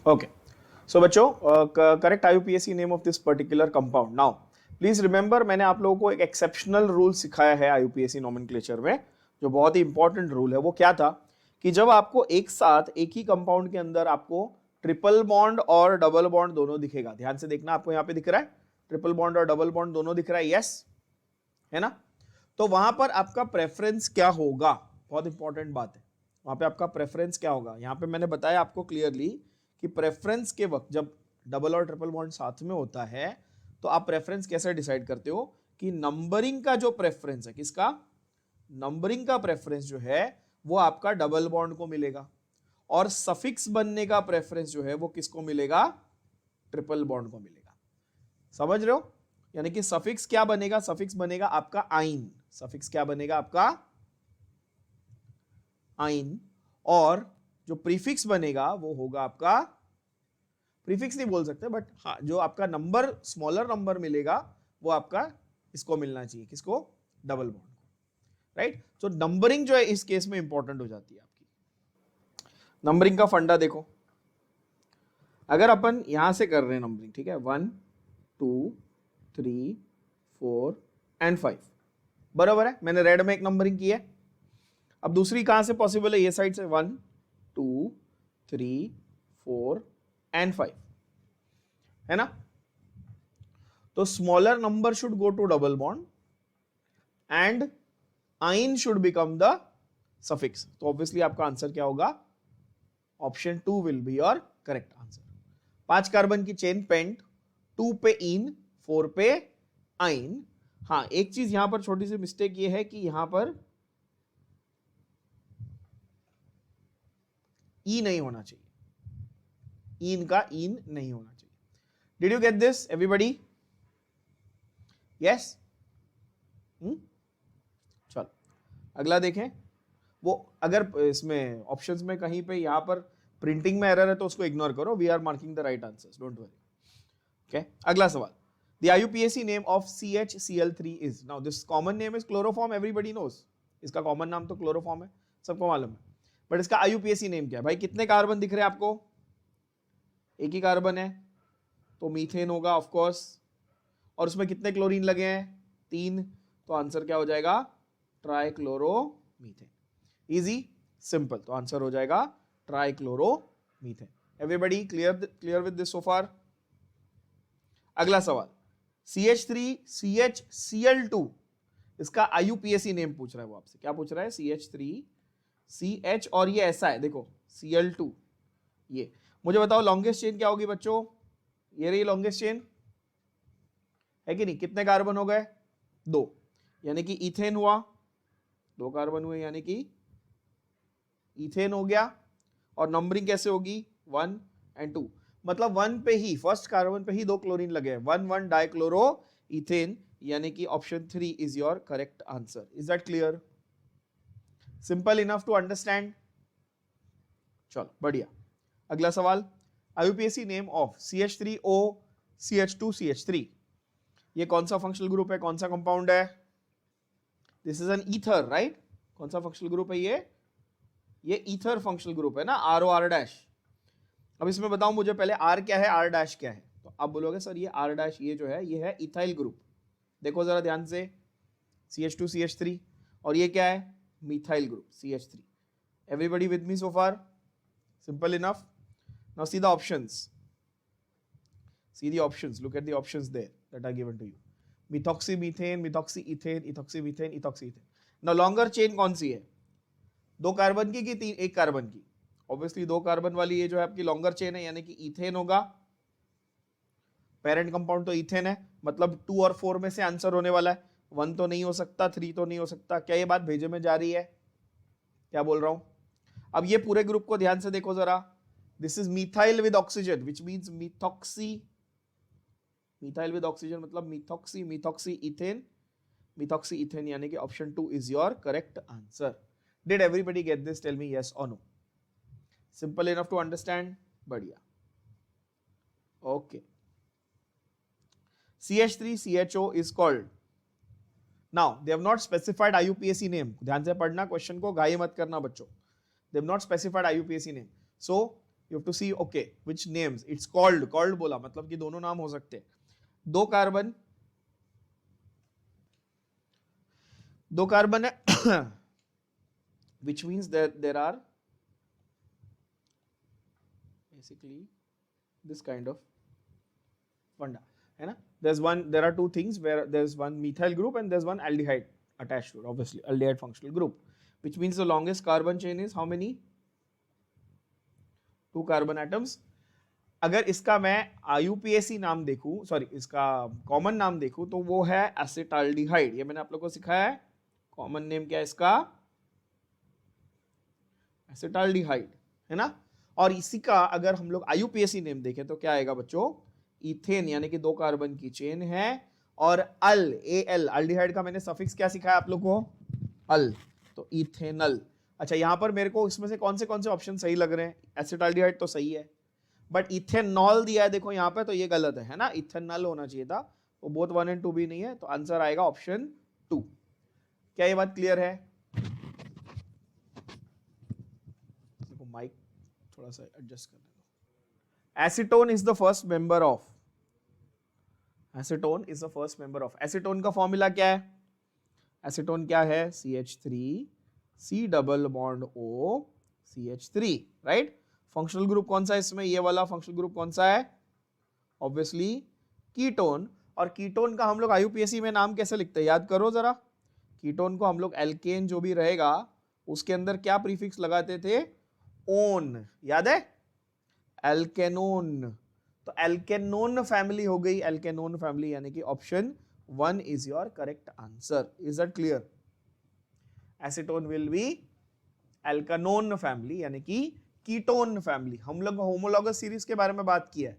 Okay, सो बच्चों, correct IUPAC name of this particular compound. Now please remember, मैंने आप लोगों को एक एक्सेप्शनल रूल सिखाया है IUPAC नोमेनक्लेचर में, जो बहुत ही इंपॉर्टेंट रूल है. वो क्या था कि जब आपको एक साथ एक ही कंपाउंड के अंदर आपको ट्रिपल बॉन्ड और डबल बॉन्ड दोनों दिखेगा. ध्यान से देखना, आपको यहाँ पे दिख रहा है ट्रिपल बॉन्ड और डबल बॉन्ड दोनों दिख रहा है. यस, है ना? तो वहां पर आपका प्रेफरेंस क्या होगा, बहुत इंपॉर्टेंट बात है. वहां पे आपका प्रेफरेंस क्या होगा, यहां पे मैंने बताया आपको क्लियरली कि प्रेफरेंस के वक्त जब डबल और ट्रिपल बॉन्ड साथ में होता है तो आप प्रेफरेंस कैसे डिसाइड करते हो कि नंबरिंग का जो प्रेफरेंस है, किसका? नंबरिंग का प्रेफरेंस जो है वो आपका डबल बॉन्ड को मिलेगा, और सफिक्स बनने का प्रेफरेंस जो है वो किसको मिलेगा? ट्रिपल बॉन्ड को मिलेगा. समझ रहे हो? यानी कि सफिक्स क्या बनेगा? सफिक्स बनेगा आपका आइन. सफिक्स क्या बनेगा आपका? आइन. और जो प्रीफिक्स बनेगा वो होगा आपका, प्रीफिक्स नहीं बोल सकते बट हाँ, जो आपका नंबर स्मॉलर नंबर मिलेगा वो आपका इसको मिलना चाहिए. किसको? डबल बॉन्ड को. राइट? तो नंबरिंग जो है इस केस में इंपॉर्टेंट हो जाती है आपकी. नंबरिंग का फंडा देखो, अगर अपन यहां से कर रहे हैं नंबरिंग, ठीक है, 1 2 3 4 एंड 5, बराबर है. मैंने रेड में एक नंबरिंग की है. अब दूसरी कहां से पॉसिबल है? ये साइड से 1 2 3 4 एंड 5, है ना? तो smaller number should go to double bond and ene should become the suffix. तो ऑब्वियसली आपका आंसर क्या होगा? Option 2 will be your correct answer. 5 carbon की चेन पेंट, 2 पे इन, 4 पे आइन. हाँ, एक चीज यहां पर छोटी सी मिस्टेक ये है कि यहां पर ई नहीं होना चाहिए. इन का इन नहीं होना चाहिए. Did you get this everybody? Yes. चलो अगला देखें. वो अगर इसमें ऑप्शंस में कहीं पे यहां पर प्रिंटिंग में एरर है तो उसको इग्नोर करो. We are marking the right answers, don't worry. Okay, अगला सवाल. The IUPAC name of CHCl3 is, now this common name is chloroform, everybody knows. इसका कॉमन नाम तो क्लोरोफॉर्म है, सबको मालूम है. बट इसका IUPAC नेम क्या है भाई? कितने कार्बन दिख रहे हैं आपको? एक ही कार्बन है तो मीथेन होगा ऑफ कोर्स. और उसमें कितने क्लोरीन लगे हैं? 3. तो आंसर क्या हो जाएगा? ट्राइक्लोरोमीथेन. Easy, simple. तो आंसर हो जाएगा trichloromethane. Everybody clear with this so far? अगला सवाल. CH3CHCl2, इसका IUPAC नेम पूछ रहा है वो आपसे. क्या पूछ रहा है? CH3CH, और ये ऐसा है देखो, Cl2. ये मुझे बताओ लॉन्गेस्ट चेन क्या होगी बच्चों? ये रही लॉन्गेस्ट चेन, है कि नहीं? कितने कार्बन हो गए? 2, यानी कि इथेन हुआ. 2 कार्बन हुए यानी कि इथेन हो गया. और नंबरिंग कैसे होगी? 1 एंड 2. मतलब 1 पे ही, फर्स्ट कार्बन पे ही 2 क्लोरीन लगे हैं. 1 डाइक्लोरो इथेन, यानी कि option 3 is your correct answer. Is that clear? Simple enough to understand. चलो बढ़िया. अगला सवाल. IUPAC name of CH3O CH2CH3, ये कौन सा फंक्शनल ग्रुप है? कौन सा कंपाउंड है? This is an ether, right? कौन सा फंक्शनल ग्रुप है ये ईथर फंक्शनल ग्रुप है ना, ROR-. अब इसमें बताओ मुझे पहले, R क्या है, R' क्या है? तो आप बोलोगे सर ये R' ये जो है ये है इथाइल ग्रुप. देखो जरा ध्यान से, CH2CH3, और ये क्या है? Methyl group CH3. Everybody with me so far? Simple enough. Now see the options. See the options. Look at the options there that are given to you. Methoxymethane, methoxyethane, ethoxymethane, ethoxyethane. Now longer chain कौन सी है? 2 carbon की कि 1 carbon की? Obviously 2 carbon वाली ये जो है आपकी लॉन्गर चेन है, यानी कि इथेन होगा. पेरेंट कंपाउंड तो इथेन है, मतलब 2 और 4 में से आंसर होने वाला है. 1 तो नहीं हो सकता, 3 तो नहीं हो सकता. क्या ये बात भेजे में जा रही है? क्या बोल रहा हूं? अब ये पूरे ग्रुप को ध्यान से देखो जरा. This is methyl with oxygen, which means methoxy. Methyl with oxygen मतलब methoxy, methoxy ethane, methoxy ethane, यानी कि option 2 is your correct answer. Did everybody get this? Tell me yes और no. Simple enough to understand. बढ़िया. Okay. CH3CHO is called, now they have not specified IUPAC name. ध्यान से पढ़ना question को, घाई मत करना बच्चों. They have not specified IUPAC name. So you have to see okay which names it's called बोला मतलब कि दोनों नाम हो सकते हैं। दो कार्बन है which means that there are basically this kind of funda है ना। there are two things where there's one methyl group and there's one aldehyde attached to it, obviously aldehyde functional group, which means the longest carbon chain is how many, 2 carbon atoms। अगर इसका मैं IUPAC नाम देखूं, sorry इसका common नाम देखूं तो वो है एसिटाल्डिहाइड। ये मैंने आप लोगों को सिखाया है। कॉमन नेम क्या है इसका, एसिटाल्डिहाइड, है ना। और इसी का अगर हम लोग IUPAC नेम देखें तो क्या आएगा बच्चों, इथेन, यानी कि 2 कार्बन की चेन है। और अल, AL, अल्डिहाइड का मैंने सफिक्स क्या सिखाया आप लोग को, अल, तो इथेनल। अच्छा यहाँ पर मेरे को इसमें से कौन से ऑप्शन सही लग रहे हैं, एसिटाल्डिहाइड तो सही है, बट इथेनॉल दिया है देखो यहाँ पे, तो ये गलत है ना, इथेनॉल होना चाहिए था। वो बोथ 1 और 2 भी नहीं है, तो आंसर आएगा ऑप्शन 2। क्या ये बात क्लियर है? देखो माइक थोड़ा सा एडजस्ट करने दो। Acetone is the first member of, acetone is the first member of, acetone का फॉर्मूला क्या है, एसीटोन क्या है, CH3 C double bond O CH3, right. Functional group कौन सा है इसमें, ये वाला फंक्शनल ग्रुप कौन सा है, ऑब्वियसली कीटोन। और कीटोन का हम लोग IUPAC में नाम कैसे लिखते हैं, याद करो जरा। कीटोन को हम लोग एल्केन जो भी रहेगा उसके अंदर क्या प्रीफिक्स लगाते थे, ओन, याद है, एल्केनोन। तो एल्केनोन फैमिली हो गई, एल्केनोन फैमिली, यानी कि option 1 is your correct answer. Is that clear? Acetone will be alkanone family, यानी कि कीटोन फैमिली। हम लोग होमोलॉगस सीरीज के बारे में बात की है।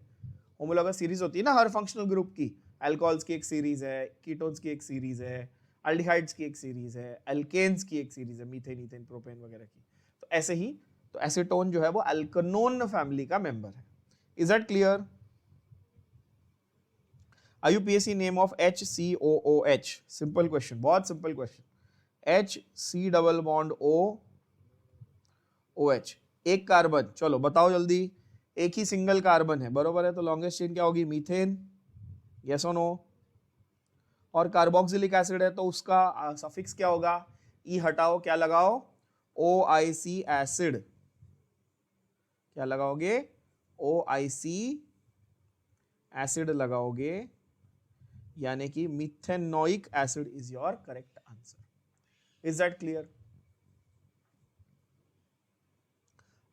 होमोलॉगस सीरीज होती है ना हर फंक्शनल ग्रुप की, अल्कोहल्स की एक सीरीज है, कीटोन्स की एक सीरीज है, अल्डिहाइड्स की एक सीरीज है, अल्केन्स की एक सीरीज है, मीथेन, ईथेन, प्रोपेन वगैरह की। तो ऐसे ही तो एसीटोन जो है वो एल्केनोन फैमिली का मेंबर है। Is that clear? IUPAC name of HCOOH, simple question, बहुत simple question. HC double bond OH, एक कार्बन, चलो बताओ जल्दी, एक ही सिंगल कार्बन है, बरोबर है, तो लॉन्गेस्ट चेन क्या होगी, मीथेन, यस और नो। और कार्बोक्सिलिक एसिड है तो उसका सफिक्स क्या होगा, ई हटाओ, क्या लगाओ, OIC एसिड, क्या लगाओगे, OIC एसिड लगाओगे, यानी कि methanoic acid is your correct answer. Is that clear?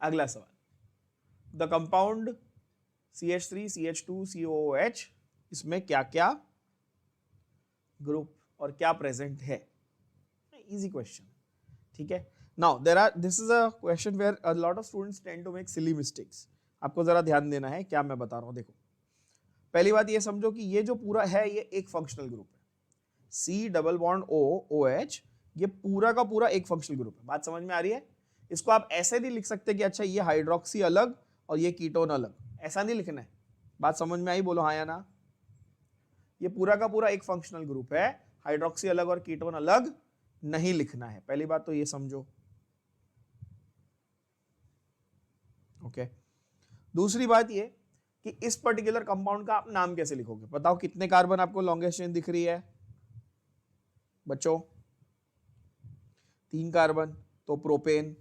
अगला सवाल, the compound CH3 CH2 COOH, इसमें क्या क्या ग्रुप और क्या प्रेजेंट है, इजी क्वेश्चन, ठीक है। Now this is a question where a lot of students tend to make silly mistakes. आपको जरा ध्यान देना है क्या मैं बता रहा हूं। देखो पहली बात ये समझो कि ये जो पूरा है ये एक फंक्शनल ग्रुप है, C डबल बॉन्ड OH, ये पूरा का पूरा एक फंक्शनल ग्रुप है। बात समझ में आ रही है? इसको आप ऐसे नहीं लिख सकते कि अच्छा ये हाइड्रोक्सी अलग और ये कीटोन अलग, ऐसा नहीं लिखना है। बात समझ में आई? बोलो हाँ या ना। ये पूरा का पूरा एक फंक्शनल ग्रुप है, हाइड्रोक्सी अलग और कीटोन अलग नहीं लिखना है, पहली बात तो ये समझो, ओके। दूसरी बात ये कि इस पर्टिकुलर कंपाउंड का आप नाम कैसे लिखोगे, बताओ कितने कार्बन आपको लॉन्गेस्ट चेन दिख रही है बच्चों, 3 कार्बन, तो प्रोपेन,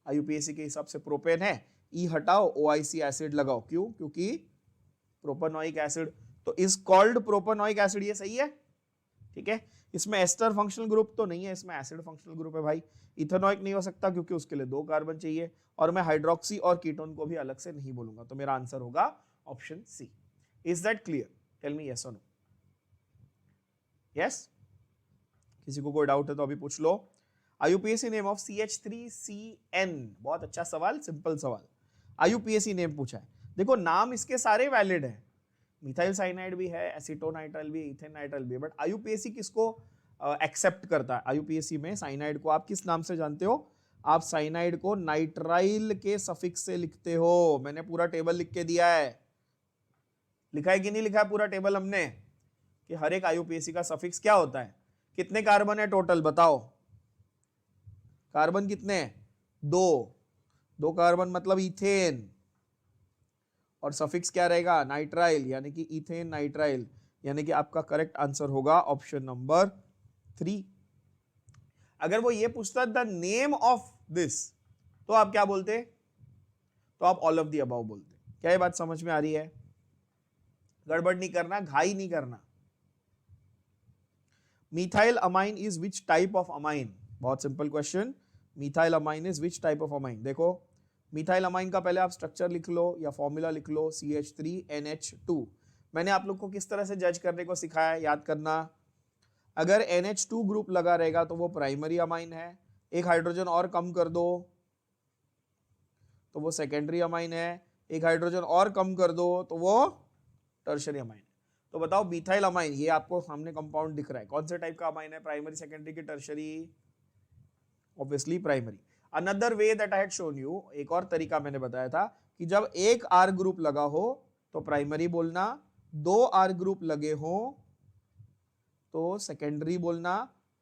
IUPAC के हिसाब से प्रोपेन है, ई हटाओ, OIC एसिड लगाओ, क्यों, क्योंकि प्रोपेनोइक एसिड, तो इज कॉल्ड प्रोपेनोइक एसिड, ये सही है, ठीक है। इसमें एस्टर फंक्शनल ग्रुप तो नहीं है, इसमें एसिड फंक्शनल ग्रुप है भाई। इथेनोइक नहीं हो सकता क्योंकि उसके लिए 2 कार्बन चाहिए, और मैं हाइड्रोक्सी और कीटोन को भी अलग से नहीं बोलूंगा, तो मेरा आंसर होगा option C. Is that clear? Tell me yes और नो। यस, किसी को कोई डाउट है तो अभी पूछ लो। IUPAC नेम ऑफ CH3CN, बहुत अच्छा सवाल, सिंपल सवाल, IUPAC नेम पूछा है। देखो नाम इसके सारे वैलिड है, मिथाइल साइनाइड भी है, एसीटोनाइट्राइल भी, इथेन नाइट्राइल भी है, बट IUPAC किसको एक्सेप्ट करता है? IUPAC में साइनाइड को आप किस नाम से जानते हो? आप साइनाइड को नाइट्राइल के सफिक्स से लिखते हो। मैंने पूरा टेबल लिख के दिया है, लिखा है कि नहीं लिखा है पूरा टेबल हमने, कि हर एक IUPAC का सफिक्स क्या होता है। कितने कार्बन है टोटल बताओ, कार्बन कितने हैं, 2, 2 कार्बन मतलब इथेन, और सफिक्स क्या रहेगा, नाइट्राइल, यानी कि इथेन नाइट्राइल, यानी कि आपका करेक्ट आंसर होगा ऑप्शन नंबर 3। अगर वो ये पूछता द नेम ऑफ दिस, तो आप क्या बोलते, तो आप ऑल ऑफ द अबव बोलते। क्या ये बात समझ में आ रही है? गड़बड़ नहीं करना, घाई नहीं करना। Methyl amine is which type of amine? बहुत simple question. Methyl amine is which type of amine? देखो मिथाइल अमाइन का पहले आप स्ट्रक्चर लिख लो या फॉर्मूला लिख लो, CH3NH2। मैंने आप लोग को किस तरह से जज करने को सिखाया है, याद करना। अगर NH2 ग्रुप लगा रहेगा तो वो प्राइमरी अमाइन है, एक हाइड्रोजन और कम कर दो तो वो सेकेंडरी अमाइन है, एक हाइड्रोजन और कम कर दो तो वो टर्शियरी अमाइन है। तो बताओ मिथाइल अमाइन, ये आपको सामने कंपाउंड दिख रहा है, कौन से टाइप का अमाइन है, प्राइमरी, सेकेंडरी की tertiary? Obviously primary. Another way that I had shown you, एक और तरीका मैंने बताया था कि जब एक R ग्रुप लगा हो तो प्राइमरी बोलना, 2 R ग्रुप लगे हो तो सेकेंडरी बोलना,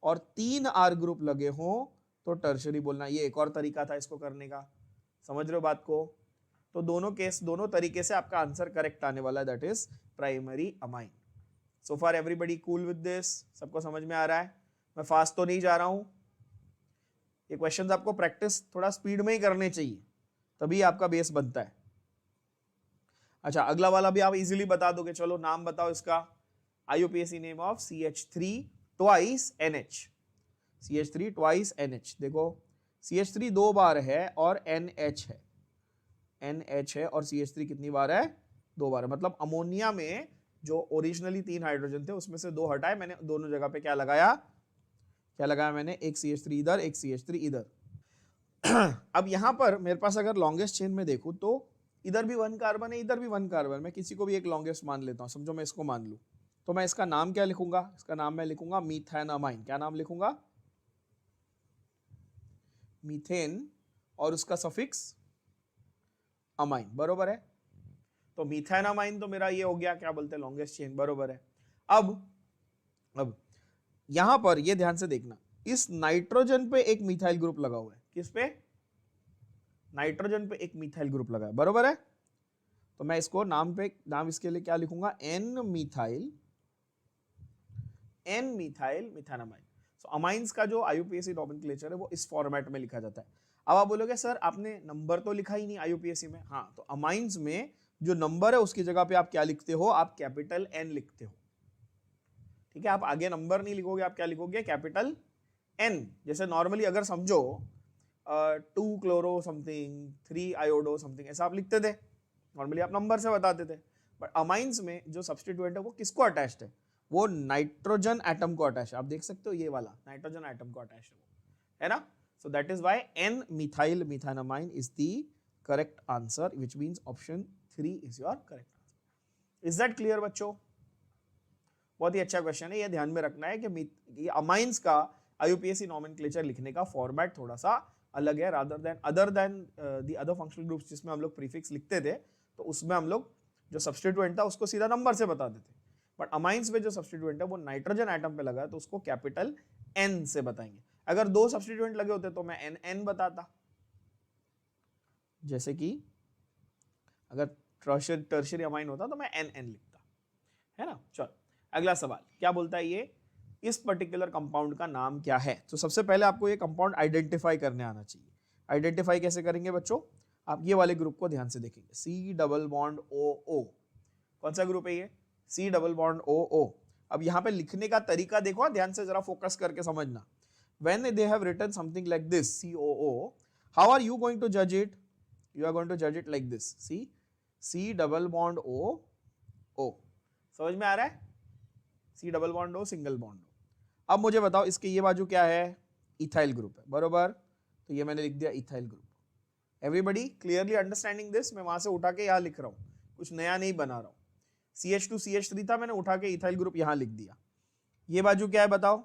और 3 R ग्रुप लगे हो तो टर्शियरी बोलना। ये एक और तरीका था इसको करने का, समझ रहे हो बात को? तो दोनों केस, दोनों तरीके से आपका आंसर करेक्ट आने वाला है, that is primary amine. So far everybody cool with this? सबको समझ में आ रहा है? मैं फास्ट तो नहीं जा रहा हूं। ये क्वेश्चंस आपको प्रैक्टिस थोड़ा स्पीड में ही करने चाहिए, तभी आपका बेस बनता है। अच्छा, अगला वाला भी आप इजीली बता दोगे। चलो नाम बताओ इसका। IUPAC name of CH3 twice NH। CH3 twice NH। देखो CH3 2 बार है और NH है, NH है, और CH3 कितनी बार है? 2 बार है। मतलब अमोनिया में जो ओरिजिनली 3 हाइड्रोजन थे उसमें से 2 हटाए मैंने, दोनों जगह पे क्या लगाया, क्या लगाया मैंने, एक CH3 इधर, एक CH3 इधर। अब यहां पर मेरे पास अगर लॉन्गेस्ट चेन में देखूं तो इधर भी 1 कार्बन है, इधर भी 1 कार्बन। मैं किसी को भी एक लॉन्गेस्ट मान लेता हूं, समझो मैं इसको मान लूं, तो मैं इसका नाम क्या लिखूंगा? इसका नाम मैं लिखूंगा मीथेनामाइन। क्या नाम लिखूंगा? मीथेन, और उसका सफिक्स अमाइन, बरोबर है। तो मीथेनामाइन तो मेरा ये हो गया, क्या बोलते हैं, लॉन्गेस्ट चेन, बरोबर है। अब यहां पर ये ध्यान से देखना, इस नाइट्रोजन पे एक मिथाइल ग्रुप लगा हुआ है। किस पे? नाइट्रोजन पे एक मिथाइल ग्रुप लगा है, बरोबर है। तो मैं इसको नाम इसके लिए क्या लिखूंगा, एन मिथाइल मिथेनामाइन। सो अमाइंस का जो IUPAC नोमेनक्लेचर है वो इस फॉर्मेट में लिखा जाता है। अब आप बोलोगे सर आपने नंबर तो लिखा ही नहीं IUPAC में। हाँ, तो अमाइंस में जो नंबर है उसकी जगह पे आप क्या लिखते हो, आप कैपिटल N लिखते हो। ठीक है, आप आगे नंबर नहीं लिखोगे, आप क्या लिखोगे, कैपिटल N। जैसे नॉर्मली अगर समझो 2 क्लोरो समथिंग, 3 आयोडो समथिंग, ऐसा आप लिखते थे, नॉर्मली आप नंबर से बताते थे। बट अमाइंस में जो सब्स्टिट्यूएंट है वो किसको अटैच्ड है, वो नाइट्रोजन एटम को अटैच है। आप देख सकते हो ये वाला नाइट्रोजन एटम को अटैच है ना। So that is why N methyl methenamine is the correct answer, which means option 3 is your correct answer. Is that clear बच्चों? बहुत ही अच्छा क्वेश्चन है, ये ध्यान में रखना है कि अमाइंस का IUPAC नोमेनक्लेचर लिखने का फॉर्मेट थोड़ा सा अलग है, other than the other functional groups जिसमें हम लोग प्रीफिक्स लिखते थे, तो उसमें हम लोग जो सब्स्टिट्यूएंट था उसको सीधा नंबर से बता देते। बट अमाइंस में जो सब्स्टिट्यूएंट है वो नाइट्रोजन एटम पे लगा है तो उसको कैपिटल N से बताएंगे। अगर 2 सब्स्टिट्यूएंट लगे होते तो मैं NN बताता, जैसे कि अगर टर्शियरी अमाइन होता तो मैं NN लिखता, है ना। चलो अगला सवाल क्या बोलता है, ये इस पर्टिकुलर कंपाउंड का नाम क्या है। तो सबसे पहले आपको ये कंपाउंड आइडेंटिफाई करने आना चाहिए। आइडेंटिफाई कैसे करेंगे बच्चों, आप ये वाले ग्रुप को ध्यान से देखेंगे, C डबल बॉन्ड OO। कौन सा ग्रुप है ये, C डबल बॉन्ड OO। अब यहाँ पे लिखने का तरीका देखो, ध्यान से जरा फोकस करके समझना। When they have written something like this, COO, how are you going to judge it? You are going to judge it like this, see, C double bond O। समझ में आ रहा है, C double bond O, single bond O। अब मुझे बताओ इसके ये बाजू क्या है, इथाइल ग्रुप है, बरोबर। तो ये मैंने लिख दिया ethyl group. Everybody clearly understanding this? मैं वहां से उठा के यहाँ लिख रहा हूँ, कुछ नया नहीं बना रहा हूँ। CH2 CH3 था, मैंने उठा के इथाइल ग्रुप यहाँ लिख दिया। ये बाजू क्या है बताओ,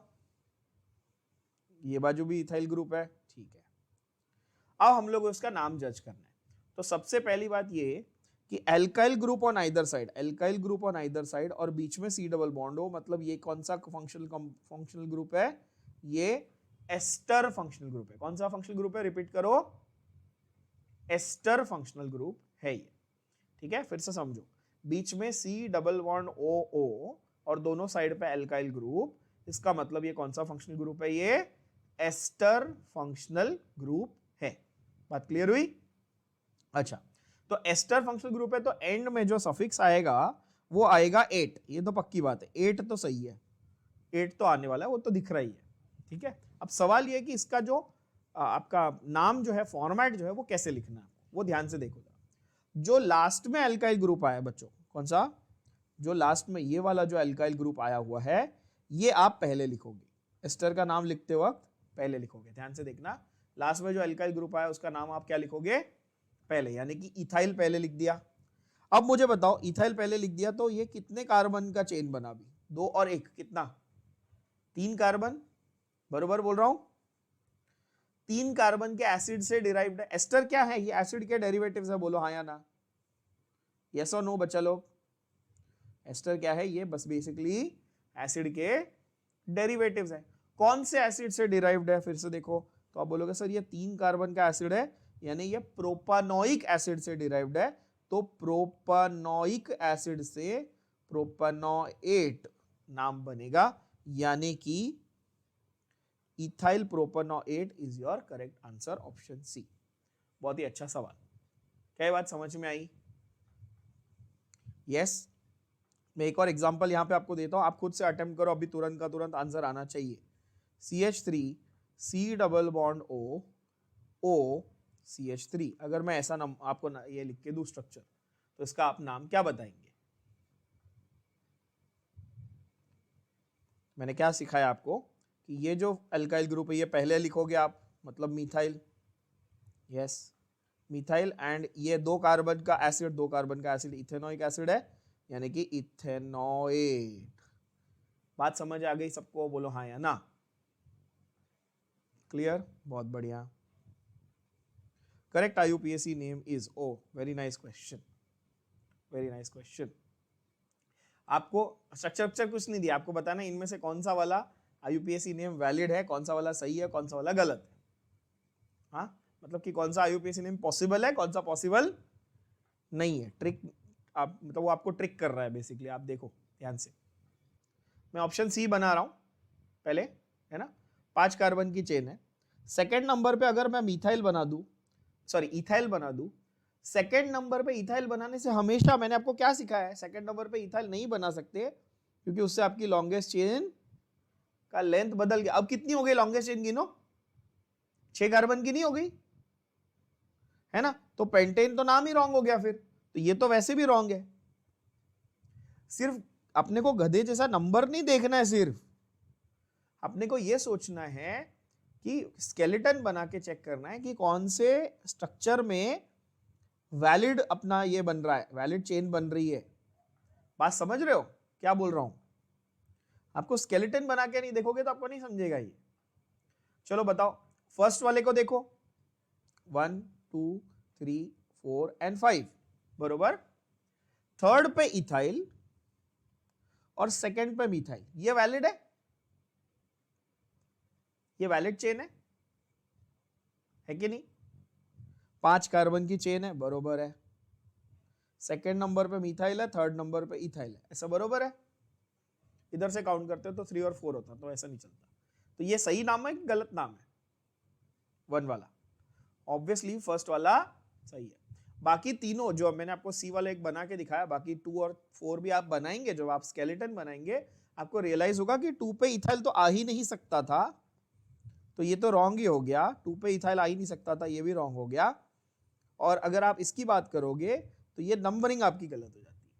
ये बाजू भी इथाइल ग्रुप है, ठीक है। अब हम लोग उसका नाम जज करना है। तो सबसे पहली बात ये कि alkyl group on either side, alkyl group on either side, और बीच में C डबल बॉन्ड हो, मतलब ये कौन सा फंक्शनल ग्रुप है, ये एस्टर फंक्शनल ग्रुप है। कौन सा फंक्शनल ग्रुप है, रिपीट करो, एस्टर फंक्शनल ग्रुप है ये। ठीक है, फिर से समझो, बीच में C डबल बॉन्ड OO और दोनों साइड पे एल्काइल ग्रुप, इसका मतलब ये कौन सा फंक्शनल ग्रुप है? ये एस्टर फंक्शनल ग्रुप है। बात क्लियर हुई? अच्छा, तो एस्टर फंक्शनल ग्रुप है तो एंड में जो सफिक्स आएगा वो आएगा 8, ये तो पक्की बात है, 8 तो सही है, 8 तो आने वाला है, वो तो दिख रहा ही है। ठीक है, अब सवाल ये है कि इसका जो आपका नाम जो है, फॉर्मेट जो है, वो कैसे लिखना है, वो ध्यान से देखो। जो लास्ट में एल्काइल ग्रुप आया बच्चों, कौन सा? जो लास्ट में ये वाला जो एल्काइल ग्रुप आया हुआ है, ये आप पहले लिखोगे, एस्टर का नाम लिखते वक्त पहले लिखोगे। ध्यान से देखना, लास्ट में जो एल्काइल ग्रुप आया उसका नाम आप क्या लिखोगे? पहले, यानी कि इथाइल पहले लिख दिया। अब मुझे बताओ, इथाइल पहले लिख दिया तो ये कितने कार्बन का चेन बना? भी 2 और 1 कितना? 3 कार्बन, बरोबर बोल रहा हूं? 3 कार्बन के एसिड से डिराइव्ड है। एस्टर क्या है? ये एसिड के डेरिवेटिव्स है, बोलो हाँ या ना, यस और नो बच्चा लोग। एस्टर क्या है? ये बस बेसिकली एसिड के डेरिवेटिव्स है। कौन से एसिड से डिराइव्ड है? फिर से देखो तो आप बोलोगे सर ये 3 कार्बन का एसिड है, यानी ये प्रोपानोइक एसिड से डिराइव्ड है, तो प्रोपानोइक एसिड से प्रोपानोएट नाम बनेगा, यानी कि ethyl propanoate is your correct answer, option C. बहुत ही अच्छा सवाल, क्या ये बात समझ में आई? यस। मैं एक और एग्जांपल यहां पे आपको देता हूं, आप खुद से अटेम्प्ट करो, अभी तुरंत का तुरंत आंसर आना चाहिए। CH3 C double bond O CH3, अगर मैं ऐसा नाम आपको ये लिख के दूं स्ट्रक्चर, तो इसका आप नाम क्या बताएंगे? मैंने क्या सिखाया आपको कि ये जो अल्काइल ग्रुप है ये पहले लिखोगे आप, मतलब मिथाइल, यस मिथाइल, एंड ये 2 कार्बन का एसिड, 2 कार्बन का एसिड इथेनोइक एसिड है, यानी कि इथेनोएट। बात समझ आ गई सबको? बोलो हाँ या ना। क्लियर? बहुत बढ़िया। Correct IUPAC name is O. Very nice question, very nice question. आपको स्ट्रक्चर कुछ नहीं दिया, आपको बताना इनमें से कौन सा वाला IUPAC नेम वैलिड है, कौन सा वाला सही है, कौन सा वाला गलत है। हाँ, मतलब कि कौन सा IUPAC नेम पॉसिबल है, कौन सा पॉसिबल नहीं है। ट्रिक आप, मतलब वो आपको ट्रिक कर रहा है बेसिकली, आप देखो ध्यान से। मैं ऑप्शन सी बना रहा हूं पहले, है ना, 5 कार्बन की चेन है। सेकेंड नंबर पे अगर मैं मिथाइल बना दूं, सॉरी इथाइल बना दूं, सेकेंड नंबर पे इथाइल बनाने से हमेशा, मैंने आपको क्या सिखाया है, सेकेंड नंबर पे इथाइल नहीं बना सकते, क्योंकि उससे आपकी लॉन्गेस्ट चेन का लेंथ बदल गया। अब कितनी हो गई लॉन्गेस्ट चेन? गिनो, 6 कार्बन की नहीं हो गई, है ना? तो पेंटेन तो नाम ही रॉन्ग हो गया फिर, तो ये तो वैसे भी रॉन्ग है। सिर्फ अपने को गधे जैसा नंबर नहीं देखना है, सिर्फ अपने को यह सोचना है कि स्केलेटन बना के चेक करना है कि कौन से स्ट्रक्चर में वैलिड अपना ये बन रहा है, वैलिड चेन बन रही है। बात समझ रहे हो क्या बोल रहा हूं? आपको स्केलेटन बना के नहीं देखोगे तो आपको नहीं समझेगा ये। चलो बताओ, फर्स्ट वाले को देखो, 1 2 3 4 एंड 5, बरोबर। थर्ड पे इथाइल और सेकंड पे मिथाइल, ये वैलिड है? ये वैलिड चेन है कि नहीं? 5 कार्बन की चेन है, बरोबर है। सेकंड नंबर पे मिथाइल है, थर्ड नंबर पे इथाइल है, ऐसा बरोबर है। इधर से काउंट करते हो तो 3 और 4 होता, तो ऐसा नहीं चलता। तो ये सही नाम है कि गलत नाम है? 1 वाला, ऑब्वियसली फर्स्ट वाला सही है। बाकी तीनों जो मैंने आपको सी वाला एक बना के दिखाया, बाकी 2 और 4 भी आप बनाएंगे, जब आप स्केलेटन बनाएंगे आपको रियलाइज होगा कि 2 पे इथाइल तो आ ही नहीं सकता था, तो ये तो रॉन्ग ही हो गया। 2 पे इथाइल आ ही नहीं सकता था, ये भी रॉन्ग हो गया। और अगर आप इसकी बात करोगे तो ये नंबरिंग आपकी गलत हो जाती है,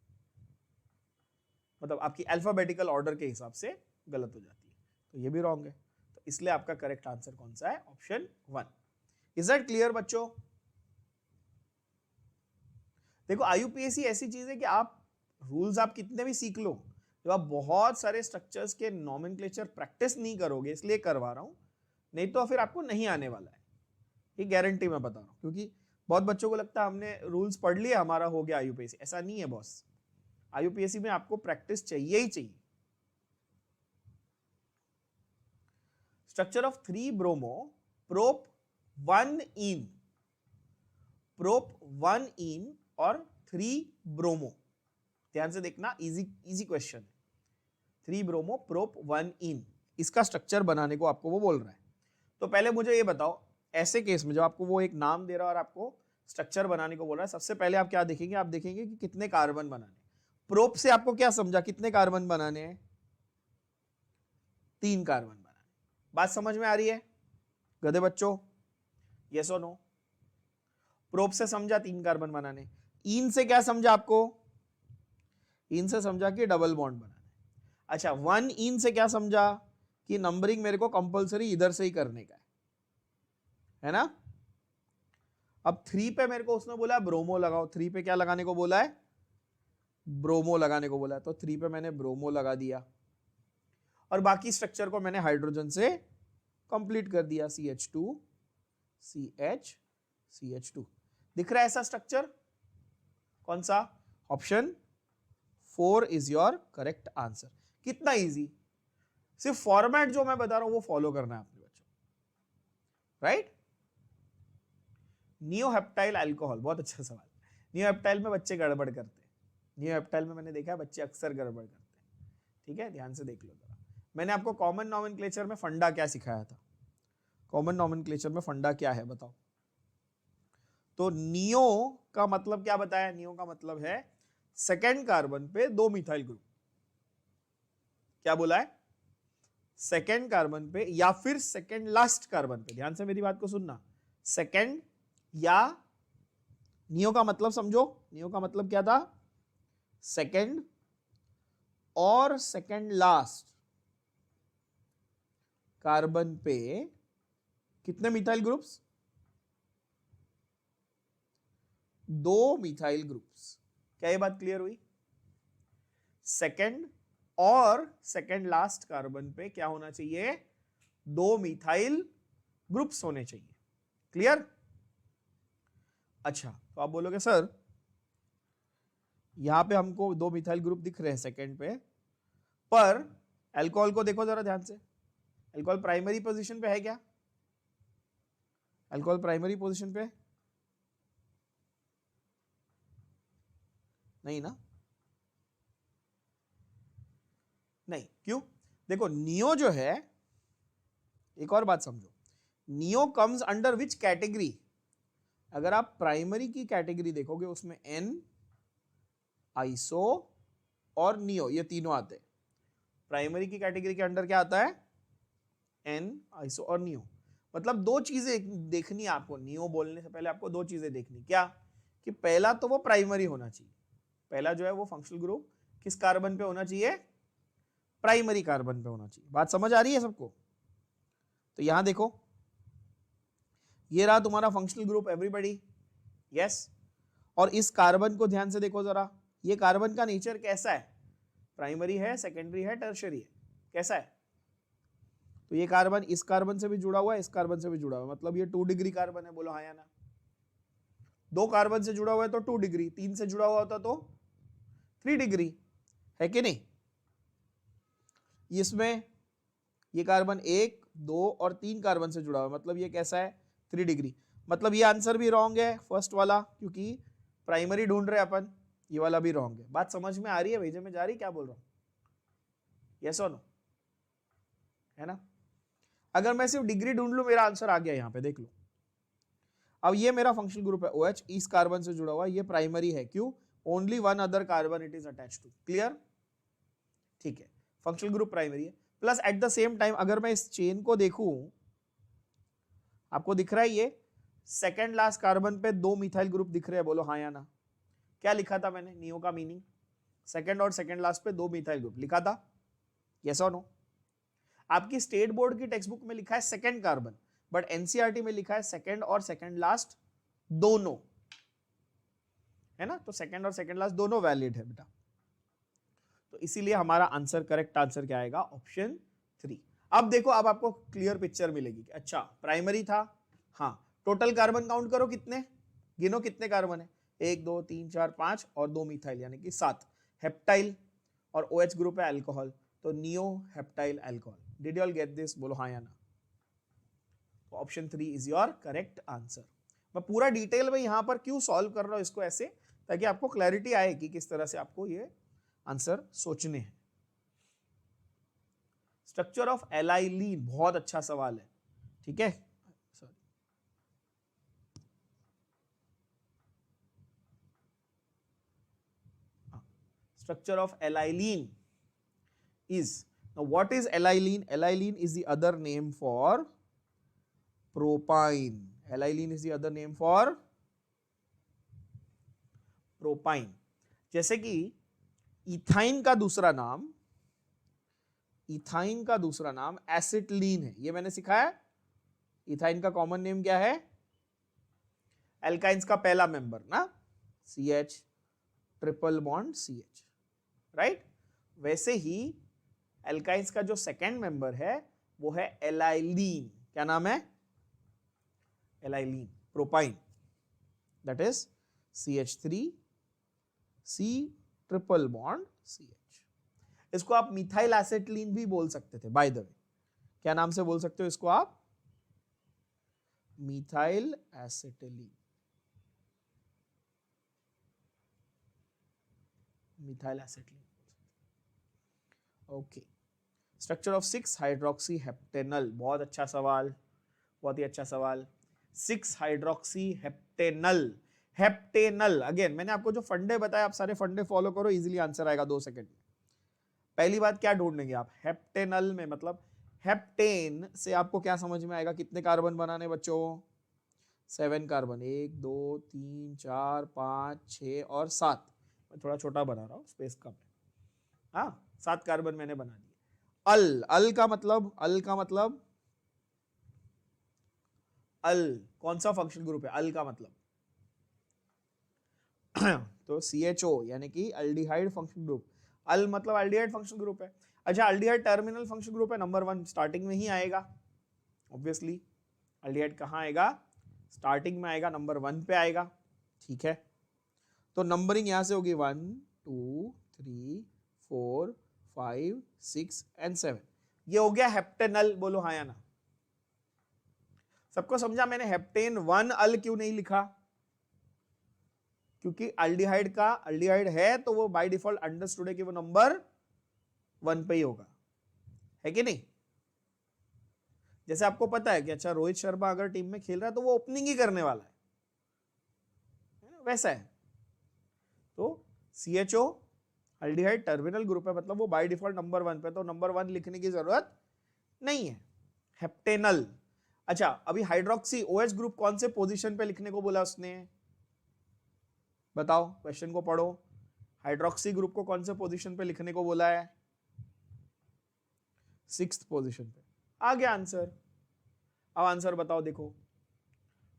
मतलब आपकी अल्फाबेटिकल ऑर्डर के हिसाब से गलत हो जाती है, तो ये भी रॉन्ग है। तो इसलिए आपका करेक्ट आंसर कौन सा है? ऑप्शन 1। इज दैट क्लियर बच्चों? देखो IUPAC ऐसी चीज है कि आप रूल्स आप कितने भी सीख लो, जब आप बहुत सारे स्ट्रक्चर्स के नॉमेनक्लेचर प्रैक्टिस नहीं करोगे, इसलिए करवा रहा हूं, नहीं तो फिर आपको नहीं आने वाला है, ये गारंटी मैं बता रहा हूं। क्योंकि बहुत बच्चों को लगता है हमने रूल्स पढ़ लिए हमारा हो गया IUPAC, ऐसा नहीं है बॉस। IUPAC में आपको प्रैक्टिस चाहिए ही चाहिए। Structure of 3 bromo prop 1 in, prop 1 इन और 3 ब्रोमो। ध्यान से देखना, इजी क्वेश्चन है। 3 ब्रोमो प्रोप 1 इन, इसका स्ट्रक्चर बनाने को आपको वो बोल रहा है। तो पहले मुझे ये बताओ, ऐसे केस में जब आपको वो एक नाम दे रहा है और आपको स्ट्रक्चर बनाने को बोल रहा है, सबसे पहले आप क्या देखेंगे? आप देखेंगे कि कितने कार्बन बनाने। प्रोप से आपको क्या समझा, कितने कार्बन बनाने हैं? 3 कार्बन बनाने। बात समझ में आ रही है गधे बच्चों? यस और नो? प्रोप से समझा 3 कार्बन बनाने। इन से क्या समझा आपको? इन से समझा कि डबल बॉन्ड बनाने। अच्छा, 1 इन से क्या समझा? कि नंबरिंग मेरे को कंपलसरी इधर से ही करने का है ना? अब 3 पे मेरे को उसने बोला ब्रोमो लगाओ। 3 पे क्या लगाने को बोला है? ब्रोमो लगाने को बोला है। तो 3 पे मैंने ब्रोमो लगा दिया और बाकी स्ट्रक्चर को मैंने हाइड्रोजन से कंप्लीट कर दिया। CH2 CH CH2। दिख रहा है ऐसा स्ट्रक्चर? कौन सा? Option 4 is your correct answer. कितना इजी, सिर्फ फॉर्मेट जो मैं बता रहा हूं वो फॉलो करना है अपने बच्चों, राइट? नियोहेप्टाइल अल्कोहल, बहुत अच्छा सवाल। नियोहेप्टाइल में बच्चे गड़बड़ करते हैं। नियोहेप्टाइल में मैंने देखा है बच्चे अक्सर गड़बड़ करते हैं। ठीक है, ध्यान से देख लो जरा। मैंने आपको कॉमन नॉमेनक्लेचर में फंडा क्या सिखाया था? कॉमन नॉमेनक्लेचर में फंडा क्या है बताओ? तो नियो का मतलब क्या बताया? नियो का मतलब है सेकेंड कार्बन पे 2 मिथाइल ग्रुप। क्या बोला है? सेकेंड कार्बन पे या फिर सेकेंड लास्ट कार्बन पे। ध्यान से मेरी बात को सुनना। सेकेंड या, नियो का मतलब समझो। नियो का मतलब क्या था? सेकेंड और सेकेंड लास्ट कार्बन पे कितने मिथाइल ग्रुप्स? 2 methyl groups. क्या ये बात क्लियर हुई? सेकेंड और सेकेंड लास्ट कार्बन पे क्या होना चाहिए? 2 मिथाइल ग्रुप्स होने चाहिए। क्लियर? अच्छा, तो आप बोलोगे सर यहां पे हमको 2 मिथाइल ग्रुप दिख रहे हैं सेकेंड पे, पर अल्कोहल को देखो जरा ध्यान से। अल्कोहल प्राइमरी पोजीशन पे है क्या? अल्कोहल प्राइमरी पोजीशन पे नहीं ना? नहीं, क्यों? देखो नियो जो है, एक और बात समझो, neo comes under which category? अगर आप प्राइमरी की कैटेगरी देखोगे उसमें एन, आइसो और नियो, ये तीनों आते हैं। प्राइमरी की कैटेगरी के अंडर क्या आता है? एन, आइसो और नियो। मतलब 2 चीजें देखनी है आपको। नियो बोलने से पहले आपको 2 चीजें देखनी। क्या? कि पहला तो वो प्राइमरी होना चाहिए। पहला जो है वो फंक्शनल ग्रुप किस कार्बन पे होना चाहिए? प्राइमरी कार्बन पे होना चाहिए। बात समझ आ रही है सबको? तो यहां देखो, ये रहा तुम्हारा फंक्शनल ग्रुप एवरीबॉडी। यस। और इस कार्बन को ध्यान से देखो जरा, ये कार्बन का नेचर कैसा है? प्राइमरी है, सेकेंडरी है, टर्शियरी है? कैसा है? तो ये कार्बन इस कार्बन से भी जुड़ा हुआ है, इस कार्बन से भी जुड़ा हुआ है, मतलब ये 2 डिग्री कार्बन है। बोलो हाँ या ना? 2 कार्बन से जुड़ा हुआ है तो 2 डिग्री, 3 से जुड़ा हुआ होता तो 3 डिग्री, है कि नहीं? इसमें ये कार्बन 1, 2 और 3 कार्बन से जुड़ा हुआ है, मतलब ये कैसा है? 3 डिग्री। मतलब ये आंसर भी रॉन्ग है फर्स्ट वाला, क्योंकि प्राइमरी ढूंढ रहे अपन। ये वाला भी रॉन्ग है। बात समझ में आ रही है? भेजे में जा रही? क्या बोल रहा हूं? यस और नो? है ना? अगर मैं सिर्फ डिग्री ढूंढ लूं, मेरा आंसर आ गया। यहां पे देख लो, अब ये मेरा फंक्शनल ग्रुप है OH, इस कार्बन से जुड़ा हुआ है, ये प्राइमरी है। क्यों? Only 1 other carbon it is attached to. Clear? ठीक है, फंक्शनल ग्रुप प्राइमरी है। Plus at the same time अगर मैं इस चेन को देखूं, आपको दिख रहा है ये सेकेंड लास्ट कार्बन पे 2 मिथाइल ग्रुप दिख रहे हैं। बोलो हाँ या ना? क्या लिखा था मैंने नियो का मीनिंग? सेकेंड और सेकेंड लास्ट पे 2 मिथाइल ग्रुप लिखा था। यस और नो? आपकी स्टेट बोर्ड की टेक्स्ट बुक में लिखा है सेकेंड कार्बन, बट एनसीईआरटी में लिखा है सेकेंड और सेकेंड लास्ट दोनों, है ना? तो सेकेंड और सेकेंड लास्ट दोनों वैलिड है बेटा। तो इसीलिए हमारा आंसर, करेक्ट आंसर क्या आएगा? ऑप्शन 3। अब देखो, अब आपको क्लियर पिक्चर मिलेगी कि अच्छा प्राइमरी था। हाँ, टोटल कार्बन काउंट करो कितने, गिनो कितने कार्बन है? 1 2 3 4 5 और 2 मिथाइल, यानी कि 7 हेप्टाइल, और OH ग्रुप है अल्कोहल, तो neo heptyl alcohol. Did you all get this? बोलो हाँ या ना? Option 3 is your correct answer. मैं पूरा डिटेल में यहां पर क्यों सॉल्व कर रहा हूं इसको ऐसे, ताकि आपको क्लैरिटी आए कि किस तरह से आपको ये आंसर सोचने हैं। स्ट्रक्चर ऑफ एलाइलीन, बहुत अच्छा सवाल है, ठीक है। Structure of aniline is, now what is aniline? Aniline is the other name for propine. Aniline is the other name for propine. जैसे कि इथाइन का दूसरा नाम, इथाइन का दूसरा नाम एसिटिलीन है, ये मैंने सिखाया। इथाइन का कॉमन नेम क्या है? एल्काइंस का पहला मेंबर ना, CH, triple bond CH, right. वैसे ही एल्काइंस का जो सेकेंड मेंबर है वो है एलाइलीन। क्या नाम है? Allylene, propyne, that is CH3 C triple bond CH। इसको आप मिथाइल एसिटिलीन भी बोल सकते थे, बाय द वे। क्या नाम से बोल सकते हो इसको आप? Methyl acetylene, methyl acetylene. Okay, structure of 6 hydroxy heptanal, बहुत अच्छा सवाल, बहुत ही अच्छा सवाल। 6 हाइड्रोक्सी हेप्टेनल, हेप्टेनल अगेन मैंने आपको जो फंडे बताया, आप सारे फंडे फॉलो करो, इजीली आंसर आएगा 2 सेकंड में। पहली बात क्या ढूंढेंगे आप? हेप्टेनल में मतलब हेप्टेन से आपको क्या समझ में आएगा? कितने कार्बन बनाने बच्चों? 7 कार्बन, 1 2 3 4 5 6 और 7। मैं थोड़ा छोटा बना रहा हूँ, स्पेस कम है। हाँ, 7 कार्बन मैंने बना दिए। अल, अल का मतलब, अल का मतलब, अल कौन सा फंक्शन ग्रुप है? अल का मतलब तो CHO यानी कि अल्डिहाइड फंक्शन ग्रुप। अल मतलब अल्डिहाइड फंक्शन ग्रुप है। अच्छा, अल्डिहाइड टर्मिनल फंक्शन ग्रुप है, नंबर 1 स्टार्टिंग में ही आएगा ऑब्वियसली। अल्डिहाइड कहाँ आएगा? स्टार्टिंग में आएगा, नंबर 1 पे आएगा, ठीक है। तो नंबरिंग यहां से होगी 1 2 3 4 5 6 एंड 7। ये हो गया हेप्टेनल, बोलो हाँ या ना। सबको समझा मैंने हेप्टेन 1 अल क्यों नहीं लिखा? क्योंकि अल्डिहाइड का अल्डिहाइड है तो वो बाय डिफॉल्ट अंडरस्टूड है कि वो नंबर 1 पे ही होगा, है कि नहीं? जैसे आपको पता है कि अच्छा रोहित शर्मा अगर टीम में खेल रहा है तो वो ओपनिंग ही करने वाला है ना, वैसा है। तो CHO अल्डिहाइड टर्मिनल ग्रुप है, मतलब वो बाय डिफॉल्ट नंबर 1 पे, तो नंबर 1 लिखने की जरूरत नहीं है। हेप्टेनल। अच्छा, अभी हाइड्रोक्सी OH ग्रुप कौन से पोजीशन पे लिखने को बोला उसने? बताओ, क्वेश्चन को पढ़ो। हाइड्रोक्सी ग्रुप को कौन से पोजीशन पे लिखने को बोला है? 6th पोजीशन पे। आ गया आंसर। अब आंसर बताओ, देखो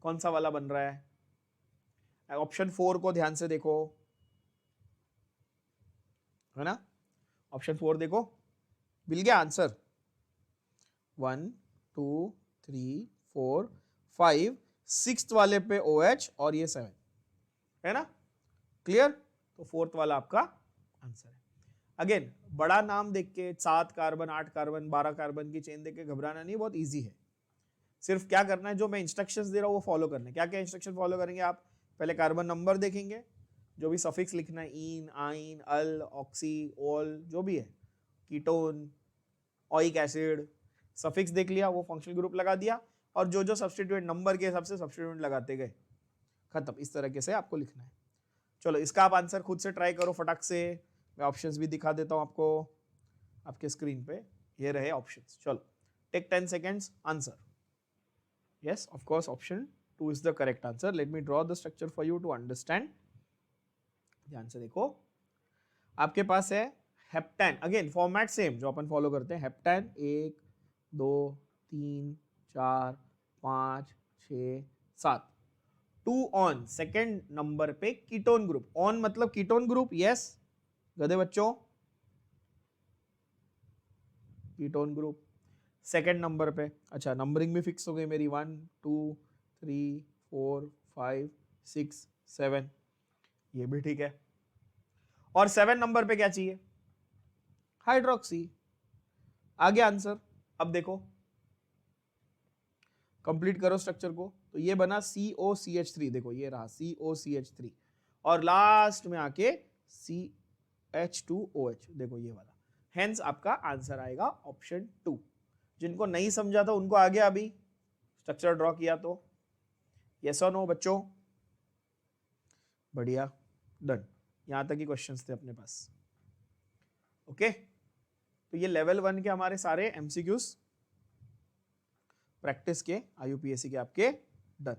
कौन सा वाला बन रहा है। ऑप्शन 4 को ध्यान से देखो, है ना। ऑप्शन 4 देखो, मिल गया आंसर। 1 2 3 4 5, 6th वाले पे OH और ये 7, है ना, क्लियर। तो 4th वाला आपका आंसर है। अगेन बड़ा नाम देख के 7 कार्बन 8 कार्बन 12 कार्बन की चेन देख के घबराना नहीं, बहुत इजी है। सिर्फ क्या करना है, जो मैं इंस्ट्रक्शंस दे रहा हूँ वो फॉलो करने। क्या क्या इंस्ट्रक्शन फॉलो करेंगे आप? पहले कार्बन नंबर देखेंगे, जो भी सफिक्स लिखना है, इन आइन अल ऑक्सी ओल जो भी है, कीटोन ऑइक एसिड, सफिक्स देख लिया, वो फंक्शनल ग्रुप लगा दिया, और जो जो सब्स्टिट्यूएंट नंबर के हिसाब से सब्स्टिट्यूएंट लगाते गए, खत्म। इस तरीके से आपको लिखना है। चलो इसका आप आंसर खुद से ट्राई करो फटाक से। मैं ऑप्शंस भी दिखा देता हूं आपको आपके स्क्रीन पे, ये रहे ऑप्शंस। चलो take 10 seconds, answer. Yes, of course option 2 is the correct answer. Let me draw the structure for you to understand. ध्यान से देखो, आपके पास है हेप्टेन, अगेन फॉर्मेट सेम जो अपन फॉलो करते हैं। हेप्टेन 1 2 3 4 5 6 7, 2 ऑन, सेकेंड नंबर पे कीटोन ग्रुप। ऑन मतलब कीटोन ग्रुप, यस गधे बच्चों, कीटोन ग्रुप सेकेंड नंबर पे। अच्छा, नंबरिंग भी फिक्स हो गई मेरी, 1 2 3 4 5 6 7, ये भी ठीक है। और 7 नंबर पे क्या चाहिए? हाइड्रोक्सी। आ गया आंसर। अब देखो, कंप्लीट करो स्ट्रक्चर को। तो ये बना COCH3, देखो ये रहा COCH3, और लास्ट में आके CH2OH, देखो ये वाला। हेंस आपका आंसर आएगा ऑप्शन 2। जिनको नहीं समझा था उनको आ गया अभी स्ट्रक्चर ड्रॉ किया तो? यस और नो बच्चों? बढ़िया, डन। यहां तक ही क्वेश्चंस थे अपने पास। ओके, तो ये लेवल 1 के हमारे सारे एमसीक्यूज प्रैक्टिस के IUPAC के आपके डन।